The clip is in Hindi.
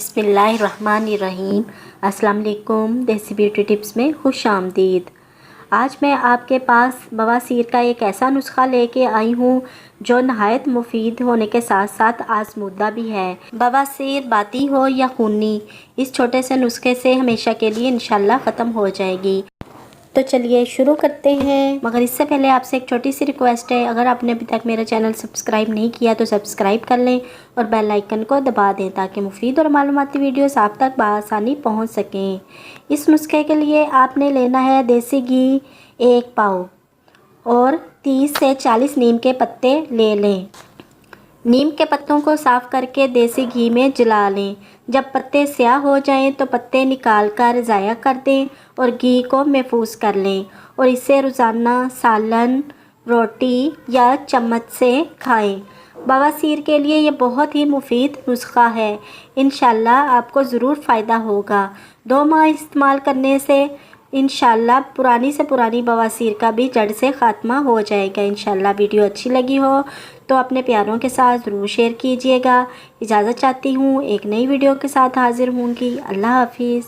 बिस्मिल्लाहिर्रहमानिर्रहीम। अस्सलाम वालेकुम। देसी ब्यूटी टिप्स में खुश आमदीद। आज मैं आपके पास बवासीर का एक ऐसा नुस्खा लेके आई हूँ जो नहायत मुफीद होने के साथ साथ आजमूदा भी है। बवासीर बाती हो या खूनी, इस छोटे से नुस्खे से हमेशा के लिए इंशाल्लाह ख़त्म हो जाएगी। तो चलिए शुरू करते हैं। मगर इससे पहले आपसे एक छोटी सी रिक्वेस्ट है, अगर आपने अभी तक मेरा चैनल सब्सक्राइब नहीं किया तो सब्सक्राइब कर लें और बेल आइकन को दबा दें ताकि मुफीद और मालूमाती वीडियोस आप तक बआसानी पहुंच सकें। इस नुस्खे के लिए आपने लेना है देसी घी 1 पाव और 30 से 40 नीम के पत्ते ले लें। नीम के पत्तों को साफ़ करके देसी घी में जला लें। जब पत्ते स्याह हो जाएं तो पत्ते निकाल कर ज़ाया कर दें और घी को महफूज कर लें और इसे रोज़ाना सालन, रोटी या चम्मच से खाएं। बवासीर के लिए ये बहुत ही मुफीद नुस्खा है। इंशाल्लाह आपको ज़रूर फ़ायदा होगा। 2 माह इस्तेमाल करने से इंशाल्लाह पुरानी से पुरानी बवासीर का भी जड़ से ख़ात्मा हो जाएगा। इंशाल्लाह वीडियो अच्छी लगी हो तो अपने प्यारों के साथ ज़रूर शेयर कीजिएगा। इजाज़त चाहती हूँ, एक नई वीडियो के साथ हाज़िर होंगी। अल्लाह हाफिज़।